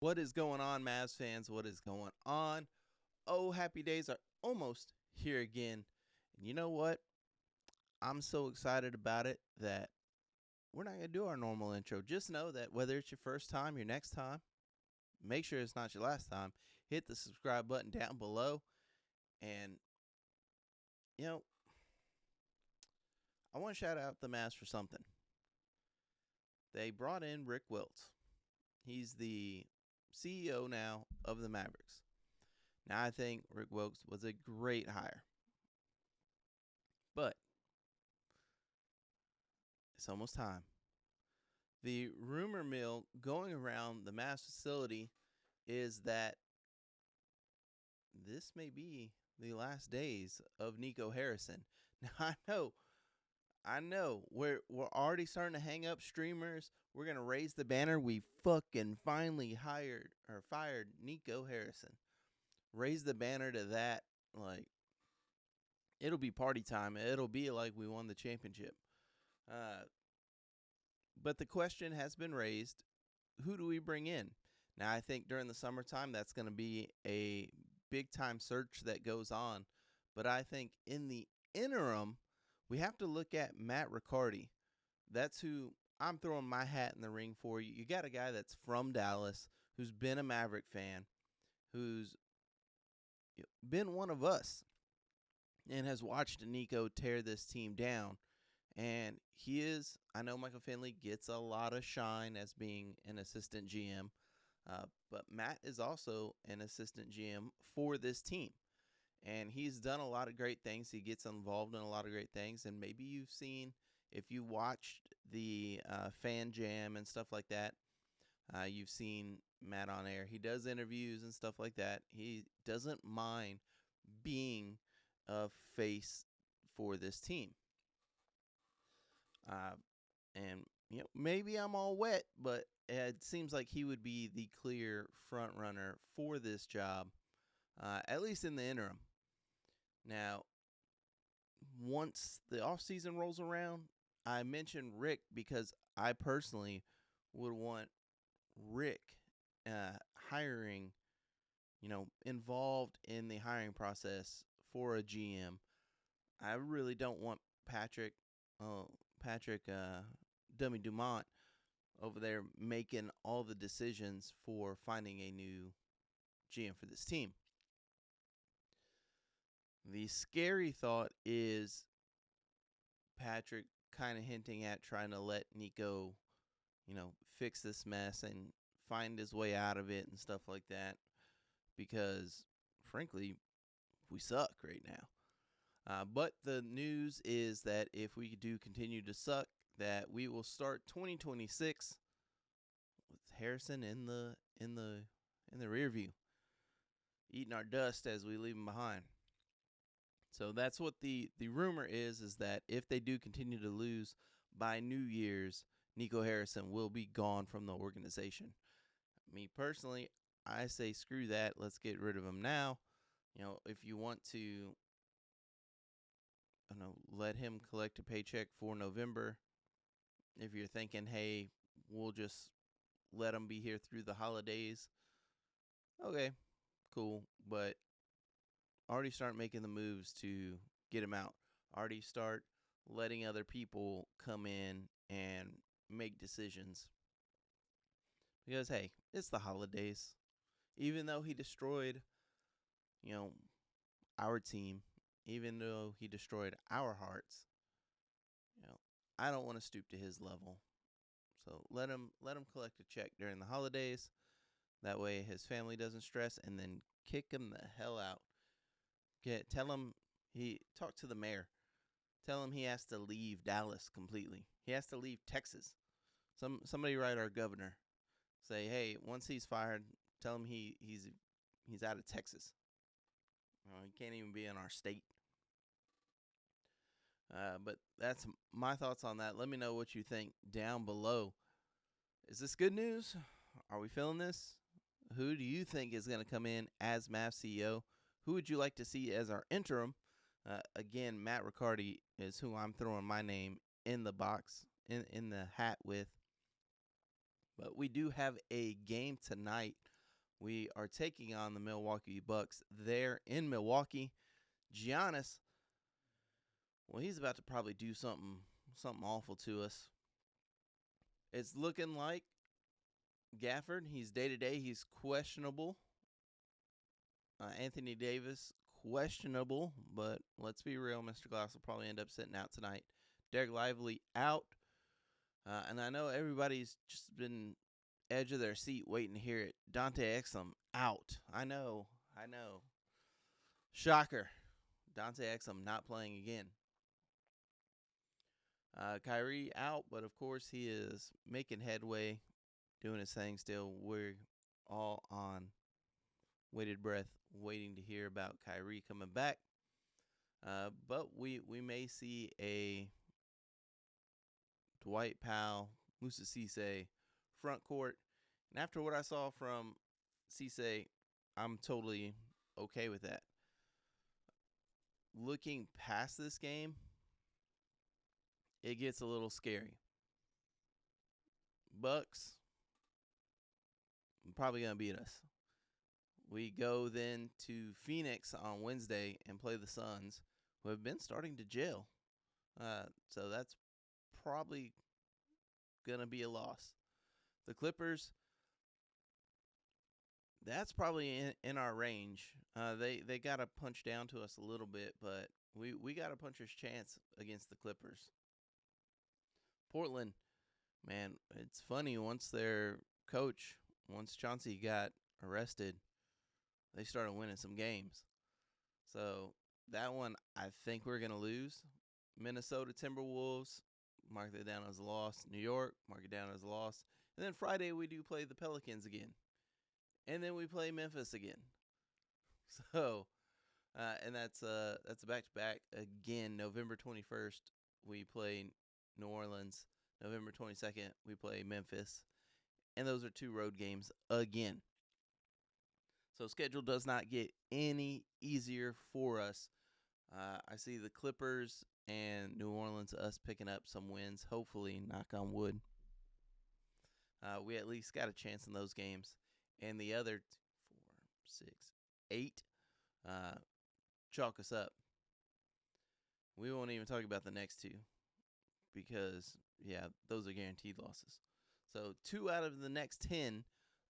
What is going on, Mavs fans? What is going on? Oh, happy days are almost here again. And you know what? I'm so excited about it that we're not going to do our normal intro. Just know that whether it's your first time, your next time, make sure it's not your last time. Hit the subscribe button down below. And, you know, I want to shout out the Mavs for something. They brought in Rick Wiltz. He's the CEO now of the Mavericks. Now, I think Rick Wiltz was a great hire. But it's almost time. The rumor mill going around the Mavs facility is that this may be the last days of Nico Harrison. Now, I know, we're already starting to hang up streamers. We're gonna raise the banner. We fucking finally fired Nico Harrison. Raise the banner to that. Like, it'll be party time. It'll be like we won the championship. But the question has been raised, who do we bring in? Now, I think during the summertime, that's going to be a big-time search that goes on. But I think in the interim, we have to look at Matt Riccardi. That's who I'm throwing my hat in the ring for. You got a guy that's from Dallas, who's been a Maverick fan, who's been one of us, and has watched Nico tear this team down. And he is, I know Michael Finley gets a lot of shine as being an assistant GM, but Matt is also an assistant GM for this team. And he's done a lot of great things. He gets involved in a lot of great things. And maybe you've seen, if you watched the fan jam and stuff like that, you've seen Matt on air. He does interviews and stuff like that. He doesn't mind being a face for this team. And maybe I'm all wet, but it seems like he would be the clear front runner for this job, at least in the interim. Now, once the offseason rolls around, I mentioned Rick because I personally would want Rick hiring, involved in the hiring process for a GM. I really don't want Patrick Dummy Dumont over there making all the decisions for finding a new GM for this team. The scary thought is Patrick kind of hinting at trying to let Nico, fix this mess and find his way out of it and stuff like that, because frankly, we suck right now. But the news is that if we do continue to suck, that we will start 2026 with Harrison in the rear view, eating our dust as we leave him behind. So that's what the rumor is that if they do continue to lose by New Year's, Nico Harrison will be gone from the organization. Me personally, I say screw that. Let's get rid of him now. If you want to let him collect a paycheck for November. If you're thinking, hey, we'll just let him be here through the holidays, okay, cool. But already start making the moves to get him out. Already start letting other people come in and make decisions. Because, hey, it's the holidays. Even though he destroyed, our team, even though he destroyed our hearts, I don't want to stoop to his level. So let him collect a check during the holidays. That way his family doesn't stress, and then kick him the hell out. Tell him talk to the mayor. Tell him he has to leave Dallas completely. He has to leave Texas. Somebody write our governor. Say, hey, once he's fired, tell him he's out of Texas. He can't even be in our state. But that's my thoughts on that. Let me know what you think down below. Is this good news? Are we feeling this? Who do you think is going to come in as Mavs CEO? Who would you like to see as our interim? Again, Matt Riccardi is who I'm throwing my name in the box, in the hat with. But we do have a game tonight We are taking on the Milwaukee Bucks there in Milwaukee. Giannis, well, he's about to probably do something awful to us. It's looking like Gafford, he's day-to-day. He's questionable. Anthony Davis, questionable. But let's be real, Mr. Glass will probably end up sitting out tonight. Derek Lively out. And I know everybody's just been edge of their seat waiting to hear it. Dante Exum out. I know. Shocker. Dante Exum not playing again. Kyrie out, but of course he is making headway, doing his thing still. We're all on waited breath, waiting to hear about Kyrie coming back. But we may see a Dwight Powell, Musa Cisse front court. And after what I saw from Cisse, I'm totally okay with that. Looking past this game, it gets a little scary. Bucks probably going to beat us. We go then to Phoenix on Wednesday and play the Suns, who have been starting to gel. So that's probably going to be a loss. The Clippers, that's probably in our range. They got to punch down to us a little bit, but we got a puncher's chance against the Clippers. Portland, man, it's funny. Once Chauncey got arrested, they started winning some games. So that one, I think we're going to lose. Minnesota Timberwolves, mark that down as a loss. New York, mark it down as a loss. And then Friday we do play the Pelicans again. And then we play Memphis again. So, and that's a back-to-back again. November 21st, we play New Orleans. November 22nd, we play Memphis. And those are 2 road games again. So schedule does not get any easier for us. I see the Clippers and New Orleans, us picking up some wins. Hopefully, knock on wood. We at least got a chance in those games. And the other 4, 6, 8 chalk us up. We won't even talk about the next 2 because, yeah, those are guaranteed losses. So 2 out of the next 10,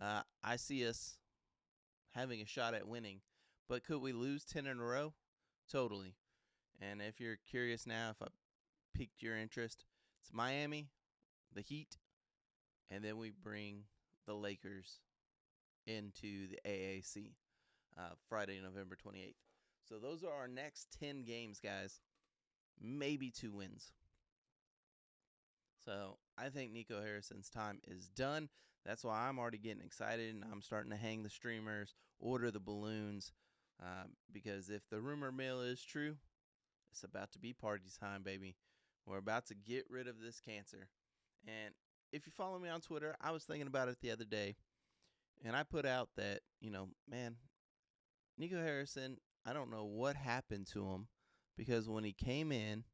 I see us having a shot at winning. But could we lose 10 in a row? Totally. And if you're curious now, if I piqued your interest, it's Miami, the Heat, and then we bring the Lakers into the AAC Friday, November 28th. So those are our next 10 games, guys. Maybe 2 wins. So I think Nico Harrison's time is done. That's why I'm already getting excited, and I'm starting to hang the streamers, order the balloons, because if the rumor mill is true, it's about to be party time, baby. We're about to get rid of this cancer. And if you follow me on Twitter, I was thinking about it the other day, and I put out that, man, Nico Harrison, I don't know what happened to him, because when he came in,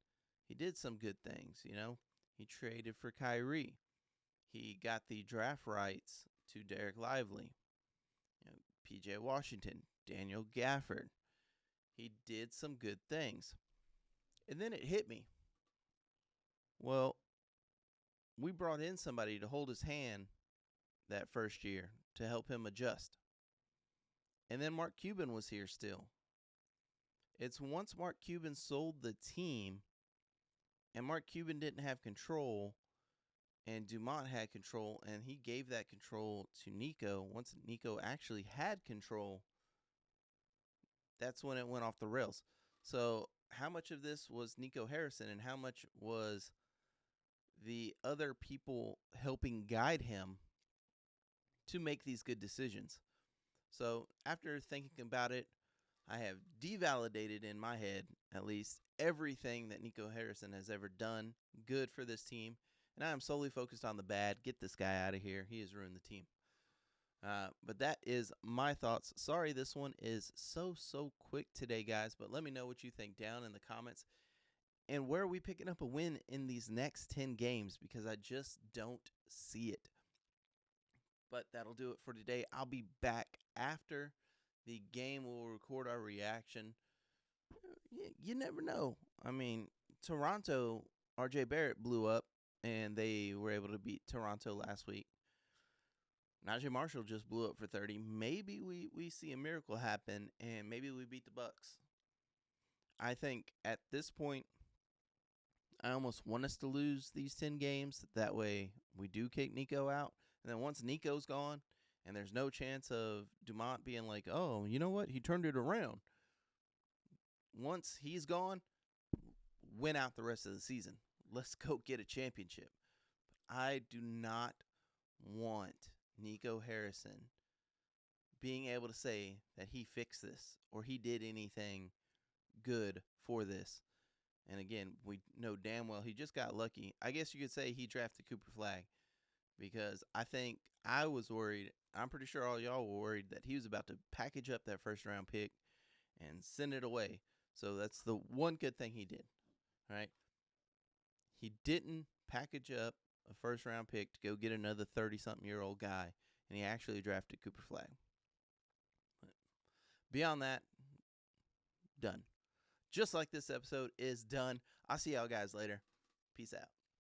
he did some good things, He traded for Kyrie. He got the draft rights to Derek Lively, P.J. Washington, Daniel Gafford. He did some good things. And then it hit me. Well, we brought in somebody to hold his hand that first year to help him adjust. And then Mark Cuban was here still. It's once Mark Cuban sold the team and Mark Cuban didn't have control and Dumont had control, and he gave that control to Nico. Once Nico actually had control, that's when it went off the rails. So how much of this was Nico Harrison and how much was the other people helping guide him to make these good decisions? So after thinking about it, I have devalidated in my head, at least, everything that Nico Harrison has ever done good for this team. And I am solely focused on the bad. Get this guy out of here. He has ruined the team. But that is my thoughts. Sorry this one is so quick today, guys. But let me know what you think down in the comments. And where are we picking up a win in these next 10 games? Because I just don't see it. But that'll do it for today. I'll be back after the game, we'll record our reaction. You never know. I mean, Toronto, RJ Barrett blew up, and they were able to beat Toronto last week. Najee Marshall just blew up for 30. Maybe we see a miracle happen, and maybe we beat the Bucks. I think at this point, I almost want us to lose these 10 games. That way we do kick Nico out. And then once Nico's gone and there's no chance of Dumont being like, oh, you know what? He turned it around. Once he's gone, win out the rest of the season. Let's go get a championship. I do not want Nico Harrison being able to say that he fixed this or he did anything good for this. And again, we know damn well he just got lucky. I guess you could say he drafted Cooper Flagg because I think I was worried. I'm pretty sure all y'all were worried that he was about to package up that first-round pick and send it away. So that's the one good thing he did, right? He didn't package up a first-round pick to go get another 30-something-year-old guy, and he actually drafted Cooper Flagg. But beyond that, done. Just like this episode is done. I'll see y'all guys later. Peace out.